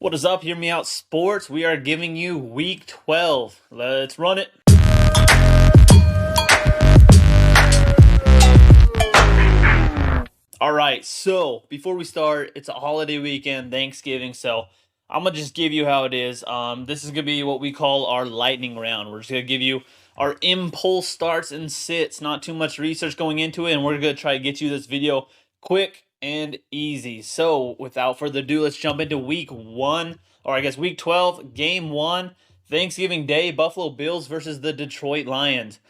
What is up, Hear Me Out Sports? We are giving you week 12. Let's run it. All right, so before we start, it's a holiday weekend, Thanksgiving, so I'm going to just give you how it is. This is going to be what we call our lightning round. We're just going to give you our impulse starts and sits, not too much research going into it, and we're going to try to get you this video quick and easy. So without further ado, let's jump into week 1, or I guess week 12, game 1, Thanksgiving Day, Buffalo Bills versus the Detroit Lions.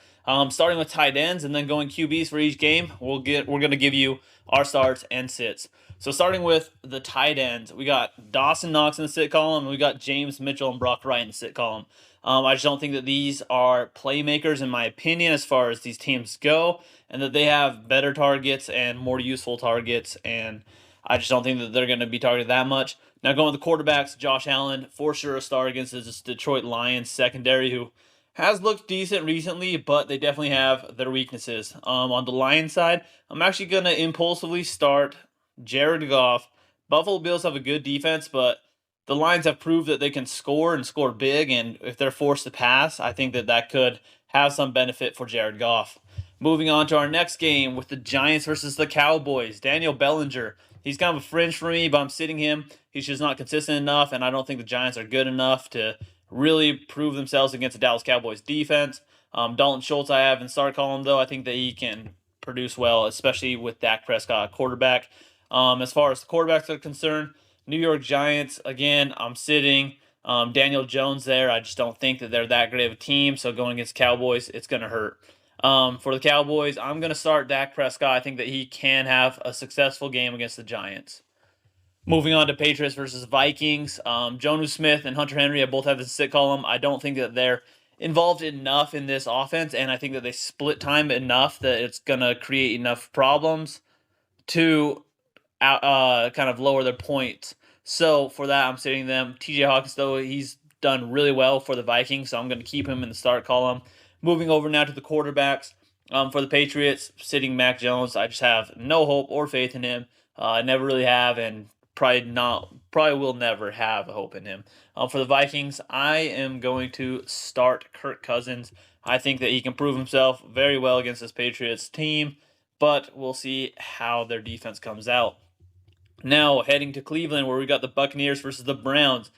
Starting with tight ends and then going QBs for each game, we're going to give you our starts and sits. So starting with the tight ends, we got Dawson Knox in the sit column, and we got James Mitchell and Brock Wright in the sit column. I just don't think that these are playmakers, in my opinion, as far as these teams go, and that they have better targets and more useful targets, and I just don't think that they're going to be targeted that much. Now going with the quarterbacks, Josh Allen, for sure a star against this Detroit Lions secondary, who has looked decent recently, but they definitely have their weaknesses. On the Lions side, I'm actually going to impulsively start Jared Goff. Buffalo Bills have a good defense, but the Lions have proved that they can score and score big, and if they're forced to pass, I think that that could have some benefit for Jared Goff. Moving on to our next game with the Giants versus the Cowboys. Daniel Bellinger. He's kind of a fringe for me, but I'm sitting him. He's just not consistent enough, and I don't think the Giants are good enough to really prove themselves against the Dallas Cowboys defense. Dalton Schultz I have in start column, though. I think that he can produce well, especially with Dak Prescott quarterback. As far as the quarterbacks are concerned, New York Giants, again, I'm sitting Daniel Jones there. I just don't think that they're that great of a team, so going against Cowboys, it's going to hurt. For the Cowboys, I'm going to start Dak Prescott. I think that he can have a successful game against the Giants. Moving on to Patriots versus Vikings, Jonnu Smith and Hunter Henry both have the sit column. I don't think that they're involved enough in this offense, and I think that they split time enough that it's going to create enough problems to kind of lower their points. So for that, I'm sitting them. TJ Hawkins, though, he's done really well for the Vikings, so I'm going to keep him in the start column. Moving over now to the quarterbacks. For the Patriots, sitting Mac Jones, I just have no hope or faith in him. I never really have, and probably will never have hope in him. For the Vikings, I am going to start Kirk Cousins. I think that he can prove himself very well against this Patriots team, but we'll see how their defense comes out. Now heading to Cleveland, where we got the Buccaneers versus the Browns.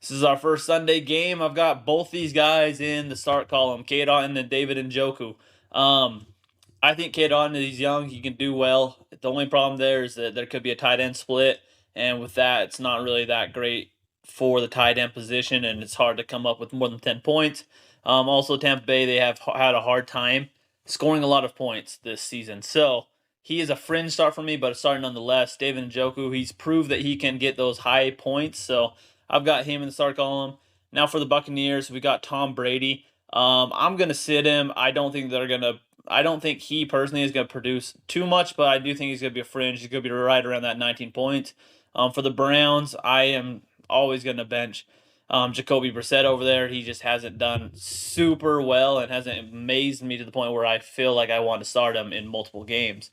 This is our first Sunday game. I've got both these guys in the start column, Cade Otton and David Njoku. I think Cade Otton is young. He can do well. The only problem there is that there could be a tight end split, and with that, it's not really that great for the tight end position, and it's hard to come up with more than 10 points. Also, Tampa Bay, they have had a hard time scoring a lot of points this season. So he is a fringe start for me, but a start nonetheless. David Njoku, he's proved that he can get those high points, so I've got him in the start column. Now for the Buccaneers, we got Tom Brady. I'm going to sit him. I don't think he personally is going to produce too much, but I do think he's going to be a fringe. He's going to be right around that 19 points. For the Browns, I am always going to bench Jacoby Brissett over there. He just hasn't done super well and hasn't amazed me to the point where I feel like I want to start him in multiple games.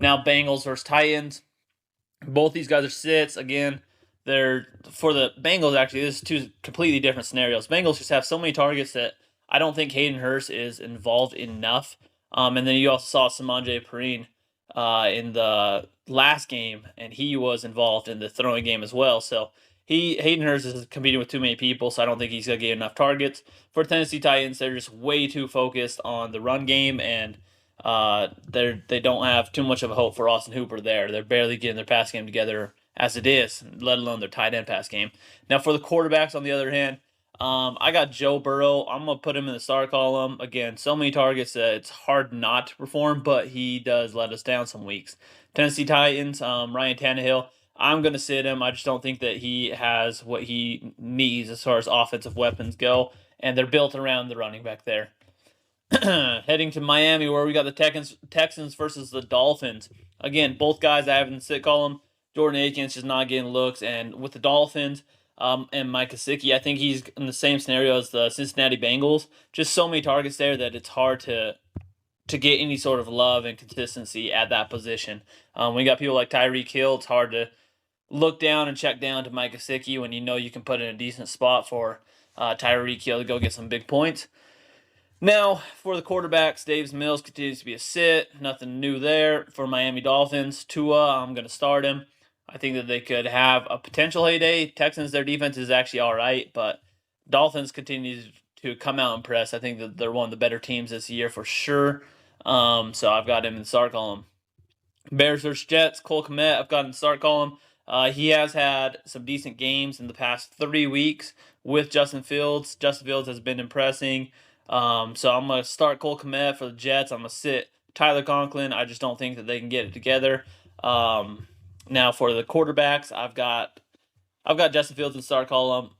Now, Bengals versus Titans. Both these guys are sits. Again, they're for the Bengals, actually, this is two completely different scenarios. Bengals just have so many targets that I don't think Hayden Hurst is involved enough. And then you also saw Samaje Perine in the last game, and he was involved in the throwing game as well. So Hayden Hurst is competing with too many people, so I don't think he's going to get enough targets. For Tennessee Titans, they're just way too focused on the run game, and they don't have too much of a hope for Austin Hooper there. They're barely getting their pass game together as it is, let alone their tight end pass game. Now for the quarterbacks, on the other hand, I got Joe Burrow. I'm going to put him in the start column. Again, so many targets that it's hard not to perform, but he does let us down some weeks. Tennessee Titans, Ryan Tannehill, I'm going to sit him. I just don't think that he has what he needs as far as offensive weapons go, and they're built around the running back there. Heading to Miami, where we got the Texans versus the Dolphins. Again, both guys I have in the sit column. Jordan Akins just not getting looks, and with the Dolphins and Mike Gesicki, I think he's in the same scenario as the Cincinnati Bengals. Just so many targets there that it's hard to get any sort of love and consistency at that position. We got people like Tyreek Hill. It's hard to look down and check down to Mike Gesicki when you know you can put in a decent spot for Tyreek Hill to go get some big points. Now, for the quarterbacks, Davis Mills continues to be a sit. Nothing new there. For Miami Dolphins, Tua, I'm going to start him. I think that they could have a potential heyday. Texans, their defense is actually all right, but Dolphins continue to come out and press. I think that they're one of the better teams this year for sure. So I've got him in the start column. Bears vs. Jets, Cole Kmet, I've got him in the start column. He has had some decent games in the past 3 weeks with Justin Fields. Justin Fields has been impressing. So I'm going to start Cole Kmet for the Jets. I'm going to sit Tyler Conklin. I just don't think that they can get it together. Now for the quarterbacks, I've got Justin Fields in the start column.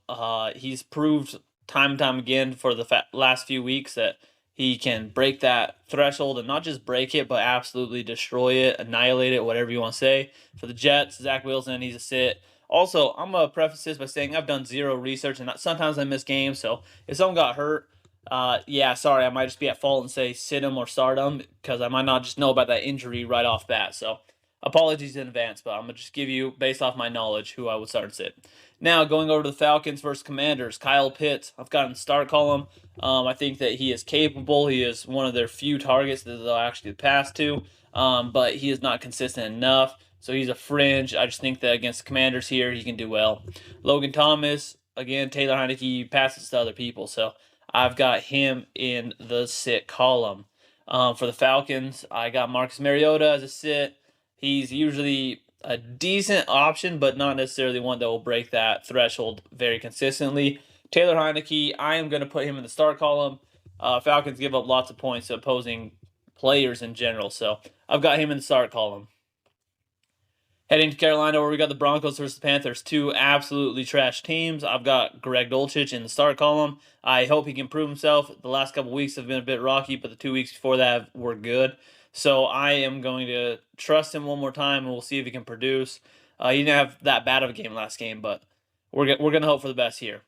He's proved time and time again for the last few weeks that he can break that threshold and not just break it, but absolutely destroy it, annihilate it, whatever you want to say. For the Jets, Zach Wilson, he's a sit. Also, I'm going to preface this by saying I've done zero research, and sometimes I miss games. So if someone got hurt, sorry, I might just be at fault and say sit him or start him because I might not just know about that injury right off bat. So apologies in advance, but I'm going to just give you, based off my knowledge, who I would start and sit. Now, going over to the Falcons versus Commanders, Kyle Pitts, I've got him in the start column. I think that he is capable. He is one of their few targets that they'll actually pass to, but he is not consistent enough. So he's a fringe. I just think that against the Commanders here, he can do well. Logan Thomas, again, Taylor Heineke passes to other people. So I've got him in the sit column. For the Falcons, I got Marcus Mariota as a sit. He's usually a decent option, but not necessarily one that will break that threshold very consistently. Taylor Heineke, I am going to put him in the start column. Falcons give up lots of points to opposing players in general, so I've got him in the start column. Heading to Carolina, where we got the Broncos versus the Panthers, two absolutely trash teams. I've got Greg Dulcich in the start column. I hope he can prove himself. The last couple weeks have been a bit rocky, but the 2 weeks before that were good. So I am going to trust him one more time, and we'll see if he can produce. He didn't have that bad of a game last game, but we're going to hope for the best here.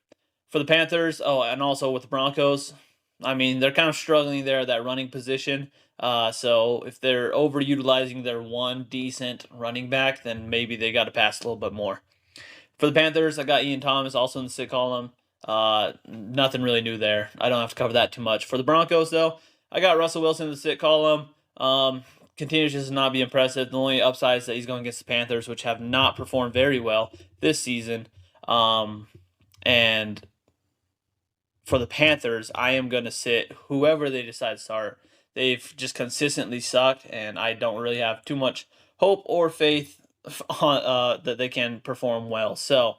For the Panthers, and also with the Broncos, I mean, they're kind of struggling there at that running position. So if they're overutilizing their one decent running back, then maybe they got to pass a little bit more. For the Panthers, I got Ian Thomas also in the sit column. Nothing really new there. I don't have to cover that too much. For the Broncos, though, I got Russell Wilson in the sit column. Continues just to not be impressive. The only upside is that he's going against the Panthers, which have not performed very well this season. And for the Panthers, I am going to sit whoever they decide to start. They've just consistently sucked, and I don't really have too much hope or faith on, that they can perform well. So,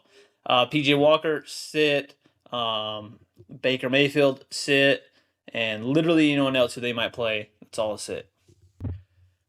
P.J. Walker, sit. Baker Mayfield, sit. And literally anyone else who they might play, it's all a sit.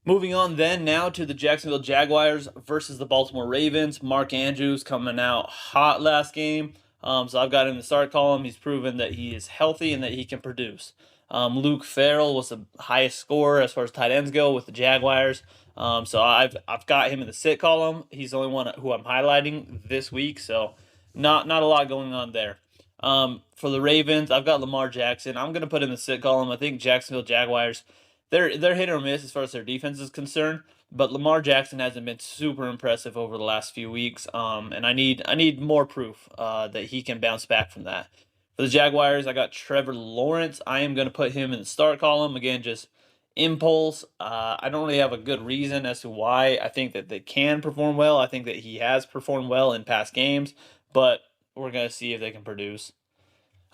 Moving on then now to the Jacksonville Jaguars versus the Baltimore Ravens. Mark Andrews coming out hot last game. So I've got him in the start column. He's proven that he is healthy and that he can produce. Luke Farrell was the highest scorer as far as tight ends go with the Jaguars. So I've got him in the sit column. He's the only one who I'm highlighting this week. So not a lot going on there. For the Ravens, I've got Lamar Jackson. I'm going to put him in the sit column. I think Jacksonville Jaguars, they're hit or miss as far as their defense is concerned. But Lamar Jackson hasn't been super impressive over the last few weeks, and I need more proof that he can bounce back from that. For the Jaguars, I got Trevor Lawrence. I am going to put him in the start column. Again, just impulse. I don't really have a good reason as to why I think that they can perform well. I think that he has performed well in past games, but we're going to see if they can produce.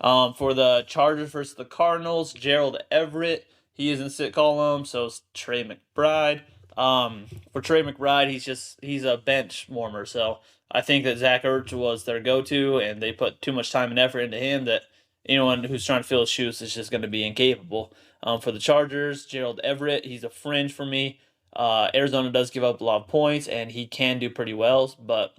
For the Chargers versus the Cardinals, Gerald Everett, he is in sit column, so is Trey McBride. For Trey McBride, he's a bench warmer, so I think that Zach Ertz was their go-to, and they put too much time and effort into him that anyone who's trying to fill his shoes is just going to be incapable. For the Chargers, Gerald Everett, he's a fringe for me. Arizona does give up a lot of points, and he can do pretty well, but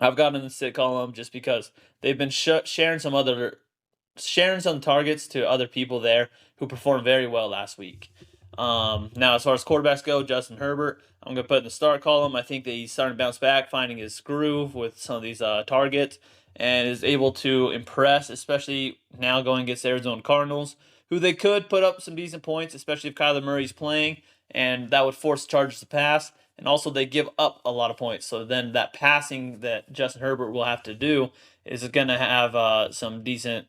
I've got him in the sit column just because they've been sharing some targets to other people there who performed very well last week. Now, as far as quarterbacks go, Justin Herbert, I'm going to put in the start column. I think that he's starting to bounce back, finding his groove with some of these targets, and is able to impress, especially now going against Arizona Cardinals, who they could put up some decent points, especially if Kyler Murray's playing, and that would force the Chargers to pass. and also they give up a lot of points. So then that passing that Justin Herbert will have to do is going to have some decent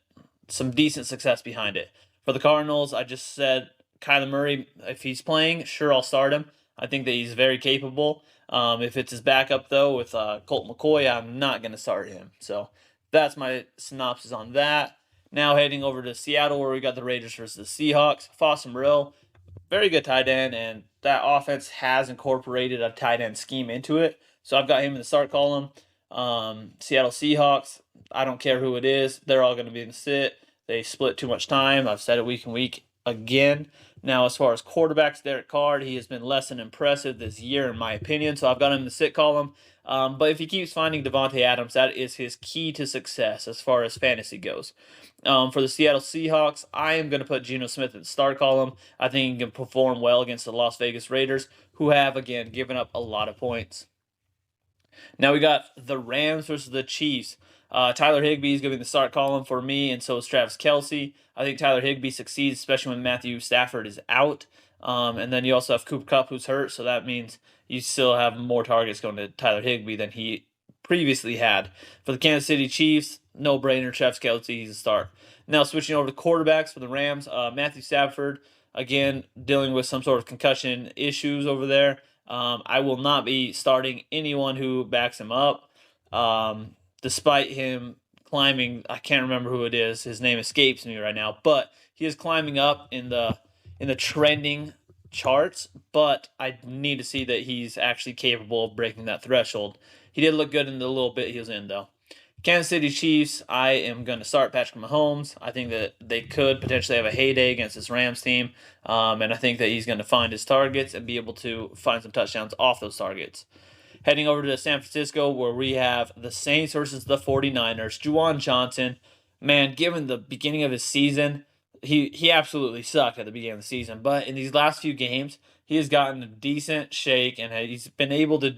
success behind it. For the Cardinals, I just said Kyler Murray, if he's playing, sure, I'll start him. I think that he's very capable. If it's his backup, though, with Colt McCoy, I'm not going to start him. So that's my synopsis on that. Now heading over to Seattle, where we got the Raiders versus the Seahawks. Foster Moreau, very good tight end, and that offense has incorporated a tight end scheme into it. So I've got him in the start column. Seattle Seahawks, I don't care who it is. They're all going to be in the sit. They split too much time. I've said it week and week again. Now, as far as quarterbacks, Derek Carr, he has been less than impressive this year, in my opinion. So I've got him in the sit column. But if he keeps finding Devontae Adams, that is his key to success as far as fantasy goes. For the Seattle Seahawks, I am going to put Geno Smith in the start column. I think he can perform well against the Las Vegas Raiders, who have, again, given up a lot of points. Now we got the Rams versus the Chiefs. Tyler Higbee is going to be the start column for me, and so is Travis Kelce. I think Tyler Higbee succeeds, especially when Matthew Stafford is out. And then you also have Cooper Kupp, who's hurt, so that means you still have more targets going to Tyler Higbee than he previously had. For the Kansas City Chiefs, no-brainer, Travis Kelce, he's a start. Now switching over to quarterbacks for the Rams, Matthew Stafford, again, dealing with some sort of concussion issues over there. I will not be starting anyone who backs him up. Despite him climbing, I can't remember who it is. His name escapes me right now, but he is climbing up in the trending charts. But I need to see that he's actually capable of breaking that threshold. He did look good in the little bit he was in, though. Kansas City Chiefs, I am going to start Patrick Mahomes. I think that they could potentially have a heyday against this Rams team, and I think that he's going to find his targets and be able to find some touchdowns off those targets. Heading over to San Francisco, where we have the Saints versus the 49ers. Juwan Johnson, man, given the beginning of his season, he absolutely sucked at the beginning of the season. But in these last few games, he has gotten a decent shake, and he's been able to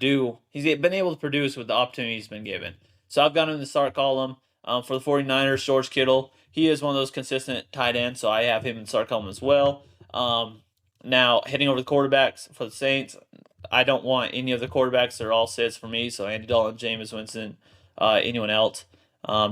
produce with the opportunity he's been given. So I've got him in the start column. For the 49ers, George Kittle, he is one of those consistent tight ends, so I have him in the start column as well. Now, heading over to the quarterbacks for the Saints, I don't want any of the quarterbacks. They're all sits for me. So Andy Dalton, Jameis Winston, anyone else.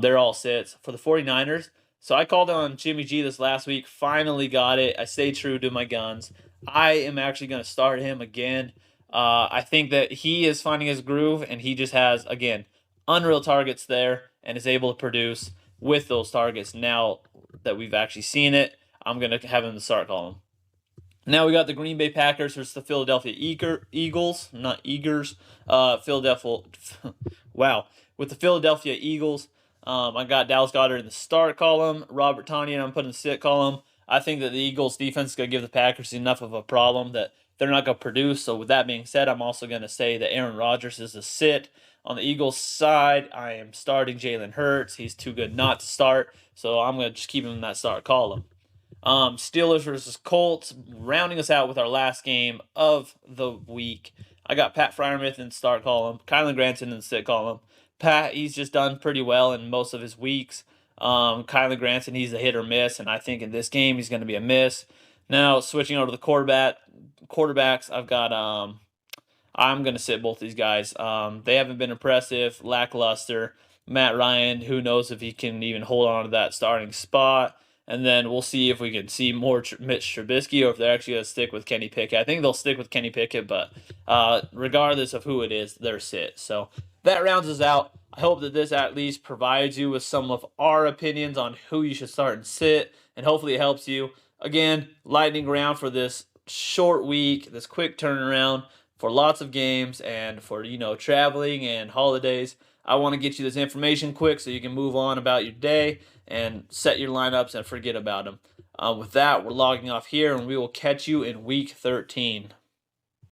They're all sits. For the 49ers, so I called on Jimmy G this last week. Finally got it. I stayed true to my guns. I am actually going to start him again. I think that he is finding his groove, and he just has, again, unreal targets there and is able to produce with those targets. Now that we've actually seen it, I'm going to have him in the start column. Now we got the Green Bay Packers versus the Philadelphia Eagles, not Eagers. Philadelphia, wow. With the Philadelphia Eagles, I got Dallas Goedert in the start column. Robert Tonyan, I'm putting in the sit column. I think that the Eagles defense is going to give the Packers enough of a problem that they're not going to produce. So with that being said, I'm also going to say that Aaron Rodgers is a sit. On the Eagles side, I am starting Jalen Hurts. He's too good not to start, so I'm going to just keep him in that start column. Steelers versus Colts, rounding us out with our last game of the week. I got Pat Freiermuth in the start column, Kylan Granson in the sit column. Pat, he's just done pretty well in most of his weeks. Kylan Granson, he's a hit or miss, and I think in this game he's going to be a miss. Now, switching over to the quarterbacks, I've got I'm going to sit both these guys. They haven't been impressive, lackluster. Matt Ryan, who knows if he can even hold on to that starting spot. And then we'll see if we can see more Mitch Trubisky or if they're actually going to stick with Kenny Pickett. I think they'll stick with Kenny Pickett, but regardless of who it is, they're sit. So that rounds us out. I hope that this at least provides you with some of our opinions on who you should start and sit, and hopefully it helps you. Again, lightning round for this short week, this quick turnaround for lots of games and for, traveling and holidays. I want to get you this information quick so you can move on about your day and set your lineups and forget about them. With that, we're logging off here, and we will catch you in Week 13.